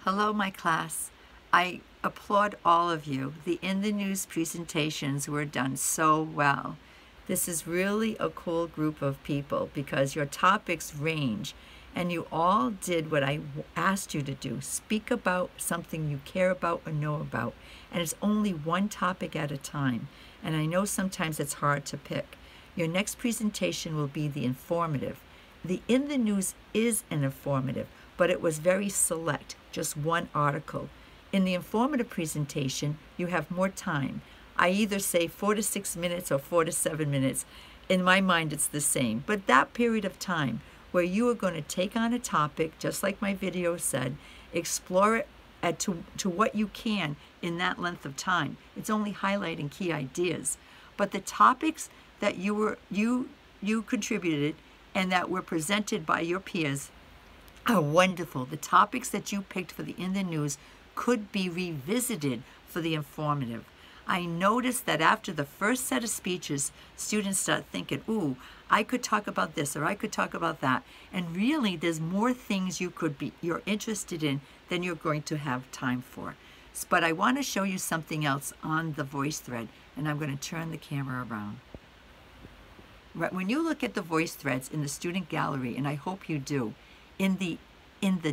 Hello, my class. I applaud all of you. The In the News presentations were done so well. This is really a cool group of people because your topics range and you all did what I asked you to do. Speak about something you care about or know about. And it's only one topic at a time. And I know sometimes it's hard to pick. Your next presentation will be the informative. The In the News is an informative, but it was very select, just one article. In the informative presentation, you have more time. I either say 4 to 6 minutes or 4 to 7 minutes. In my mind, it's the same. But that period of time where you are going to take on a topic, just like my video said, explore it to what you can in that length of time. It's only highlighting key ideas. But the topics that you contributed and that were presented by your peers are wonderful. The topics that you picked for the In the News could be revisited for the informative. I noticed that after the first set of speeches, students start thinking, ooh, I could talk about this or I could talk about that. And really, there's more things you're interested in than you're going to have time for. But I want to show you something else on the voice thread, and I'm going to turn the camera around. Right, when you look at the voice threads in the student gallery, and I hope you do, in the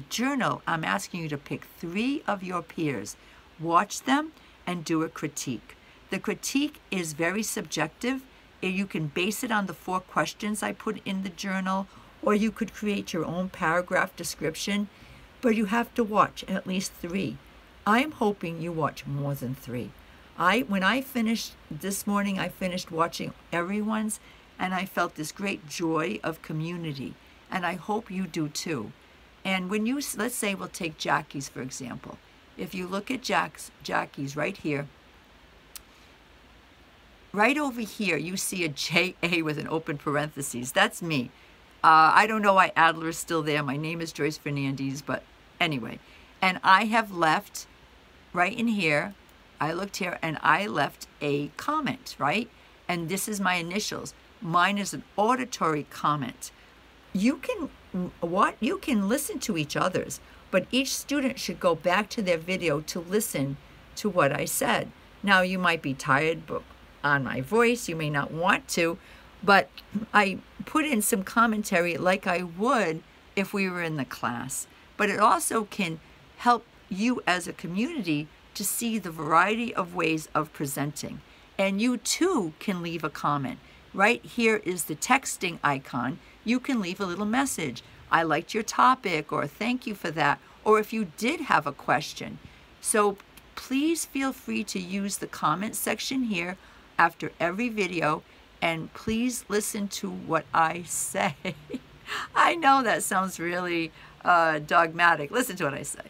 journal, I'm asking you to pick 3 of your peers, watch them, and do a critique. The critique is very subjective. You can base it on the 4 questions I put in the journal, or you could create your own paragraph description, but you have to watch at least 3. I'm hoping you watch more than 3. When I finished this morning, I finished watching everyone's, and I felt this great joy of community, and I hope you do too. And when you, let's say we'll take Jackie's for example. If you look at Jackie's right here, right over here, you see a J.A. with an open parentheses. That's me. I don't know why Adler is still there. My name is Joyce Fernandez, but anyway. And I have left, right in here, I looked here and I left a comment, right? And this is my initials. Mine is an auditory comment. You can listen to each other's, but each student should go back to their video to listen to what I said. Now, you might be tired on my voice, you may not want to, but I put in some commentary like I would if we were in the class. But it also can help you as a community to see the variety of ways of presenting. And you too can leave a comment. Right here is the texting icon. You can leave a little message. I liked your topic, or thank you for that, or if you did have a question. So please feel free to use the comment section here after every video, and please listen to what I say. I know that sounds really dogmatic. Listen to what I say,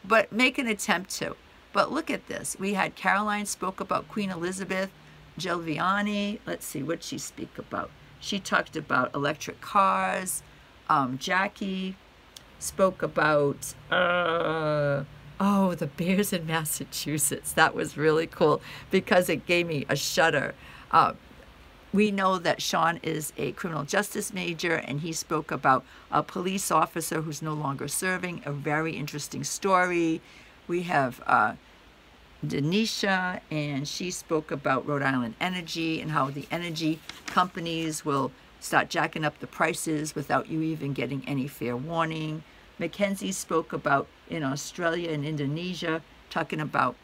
but make an attempt to. But look at this. We had Caroline spoke about Queen Elizabeth. Jill Vianney, let's see, what she speak about? She talked about electric cars. Jackie spoke about, the bears in Massachusetts. That was really cool because it gave me a shudder. We know that Sean is a criminal justice major, and he spoke about a police officer who's no longer serving, a very interesting story. We have Denisha, and she spoke about Rhode Island energy and how the energy companies will start jacking up the prices without you even getting any fair warning. Mackenzie spoke about in Australia and Indonesia, talking about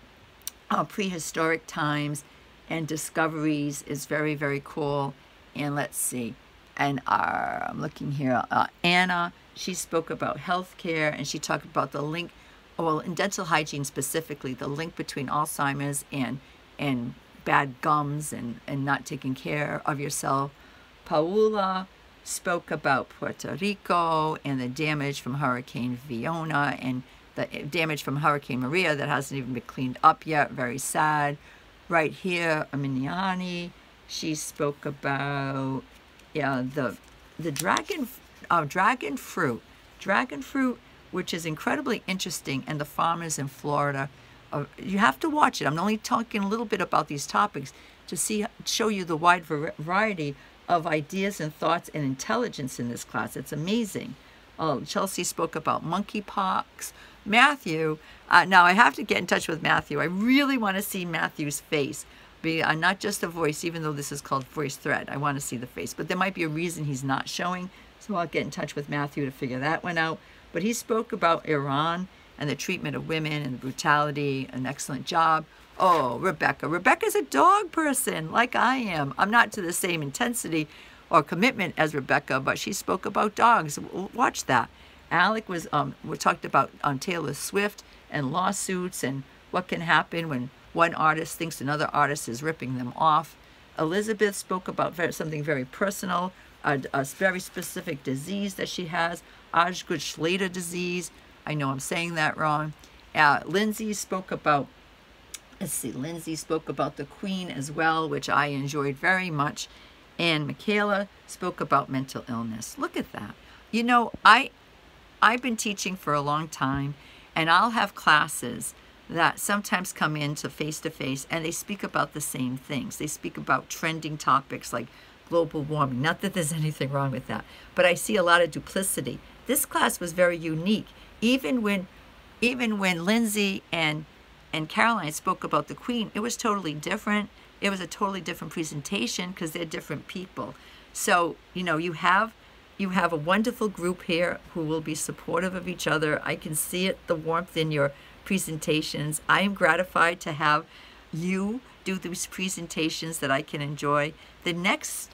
prehistoric times and discoveries is very, very cool. And let's see, and I'm looking here, Anna, she spoke about healthcare, and she talked about the link, well, in dental hygiene specifically, the link between Alzheimer's and bad gums and not taking care of yourself. Paula spoke about Puerto Rico and the damage from Hurricane Fiona and the damage from Hurricane Maria that hasn't even been cleaned up yet. Very sad. Right here, Aminiani, she spoke about the dragon fruit. Dragon fruit, which is incredibly interesting, and the farmers in Florida. You have to watch it. I'm only talking a little bit about these topics to show you the wide variety of ideas and thoughts and intelligence in this class. It's amazing. Chelsea spoke about monkeypox. Matthew, now I have to get in touch with Matthew. I really want to see Matthew's face. Not just a voice, even though this is called Voice Thread. I want to see the face. But there might be a reason he's not showing, so I'll get in touch with Matthew to figure that one out. But he spoke about Iran and the treatment of women and the brutality, an excellent job. Oh, Rebecca. Rebecca's a dog person, like I am. I'm not to the same intensity or commitment as Rebecca, but she spoke about dogs. Watch that. Alec we talked about Taylor Swift and lawsuits and what can happen when one artist thinks another artist is ripping them off. Elizabeth spoke about something very personal, a very specific disease that she has, Osgood-Schlatter disease. I know I'm saying that wrong. Lindsay spoke about, Lindsay spoke about the Queen as well, which I enjoyed very much. And Michaela spoke about mental illness. Look at that. You know, I've been teaching for a long time, and I'll have classes that sometimes come into face-to-face, and they speak about the same things. They speak about trending topics like global warming. Not that there's anything wrong with that, but I see a lot of duplicity. This class was very unique. Even when Lindsay and Caroline spoke about the Queen, it was totally different. It was a totally different presentation because they're different people. So, you know, you have a wonderful group here who will be supportive of each other. I can see it, the warmth in your presentations. I am gratified to have you do these presentations that I can enjoy. The next,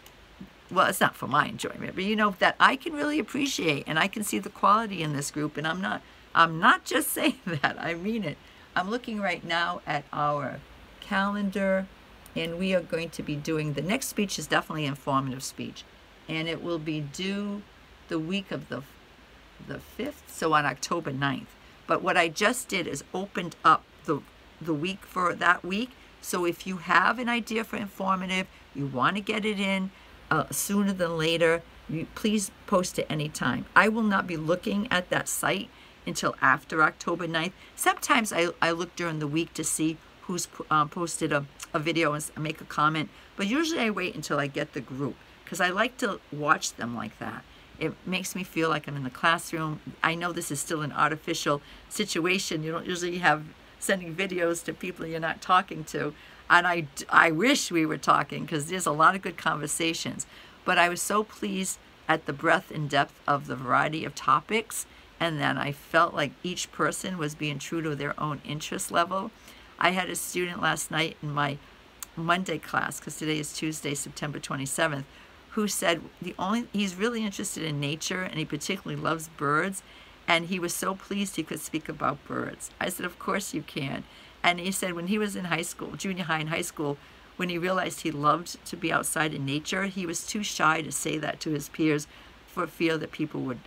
well, it's not for my enjoyment, but you know, that I can really appreciate, and I can see the quality in this group, and I'm not just saying that, I mean it. I'm looking right now at our calendar, and we are going to be doing, the next speech is definitely an informative speech, and it will be due the week of the 5th, so on October 9th. But what I just did is opened up the week for that week. So if you have an idea for informative, you want to get it in sooner than later, please post it anytime. I will not be looking at that site until after October 9th. Sometimes I look during the week to see who's posted a video and make a comment. But usually I wait until I get the group because I like to watch them like that. It makes me feel like I'm in the classroom. I know this is still an artificial situation. You don't usually have sending videos to people you're not talking to. And I wish we were talking because there's a lot of good conversations. But I was so pleased at the breadth and depth of the variety of topics. And then I felt like each person was being true to their own interest level. I had a student last night in my Monday class, because today is Tuesday, September 27th, who said he's really interested in nature and he particularly loves birds, and he was so pleased he could speak about birds. I said, of course you can. And he said when he was in high school, junior high and high school, when he realized he loved to be outside in nature, he was too shy to say that to his peers for fear that people would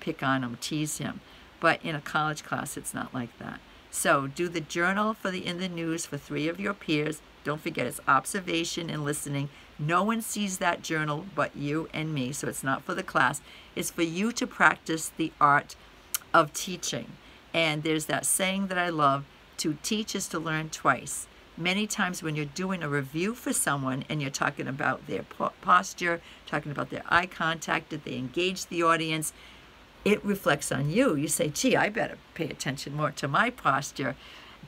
pick on him, tease him. But in a college class, it's not like that. So do the journal for the In the News for 3 of your peers. Don't forget, it's observation and listening. No one sees that journal but you and me, so it's not for the class. It's for you to practice the art of teaching. And there's that saying that I love, to teach is to learn twice. Many times when you're doing a review for someone and you're talking about their posture, talking about their eye contact, did they engage the audience, it reflects on you. You say, gee, I better pay attention more to my posture.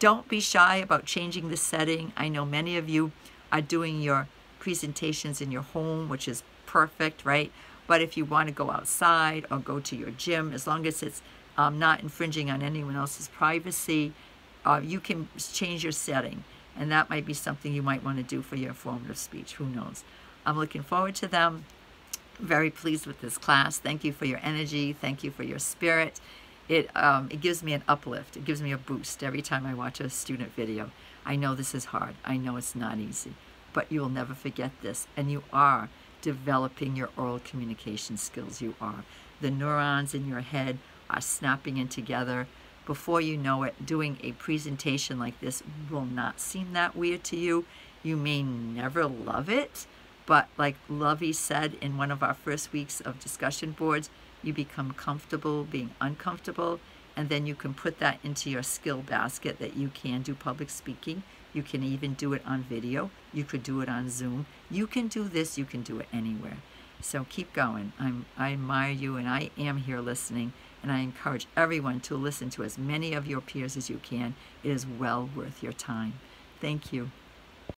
Don't be shy about changing the setting. I know many of you are doing your presentations in your home, which is perfect, right? But if you want to go outside or go to your gym, as long as it's not infringing on anyone else's privacy, you can change your setting. And that might be something you might want to do for your informative speech. Who knows? I'm looking forward to them. Very pleased with this class. Thank you for your energy. Thank you for your spirit. It gives me an uplift. It gives me a boost every time I watch a student video. I know this is hard. I know it's not easy. But you will never forget this. And you are developing your oral communication skills. You are. The neurons in your head are snapping in together. Before you know it, doing a presentation like this will not seem that weird to you. You may never love it, but like Lovey said in one of our first weeks of discussion boards, you become comfortable being uncomfortable, and then you can put that into your skill basket that you can do public speaking. You can even do it on video. You could do it on Zoom. You can do this. You can do it anywhere. So keep going. I admire you, and I am here listening. And and I encourage everyone to listen to as many of your peers as you can. It is well worth your time. Thank you.